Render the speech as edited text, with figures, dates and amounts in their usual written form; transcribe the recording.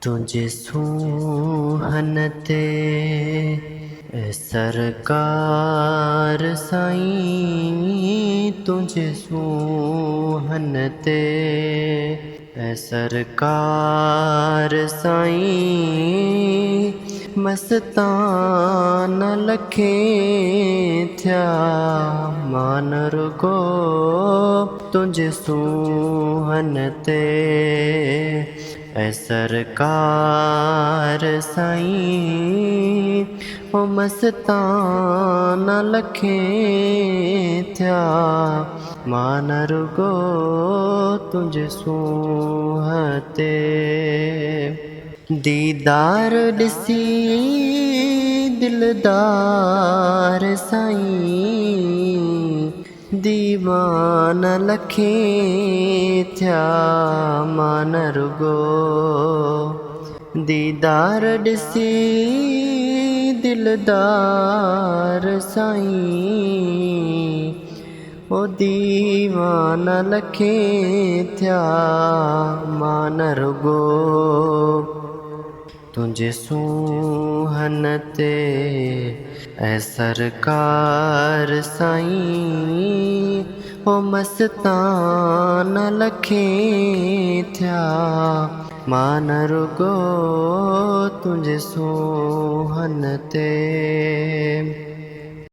तुझे सूहन ते सरकार साईं, तुझे सूहन ते सरकार साईं। मस्तान लखे थिया मान रुगो तुझे सूहन ते सरकार साईं। ओ मस्तान लखे थिया मान रुगो तुझे सूंहं ते। दीदार ॾिसी दिलदार साईं, दीवान लखे थिया मान रुगो। दीदार ॾिसी दिलदार साईं, ओ दीवान लखे थिया मान रुगो तुझे सूहन ते सरकार साईं। ओ मस्तान लखे थिया मान रुगो तुझे सूहन ते।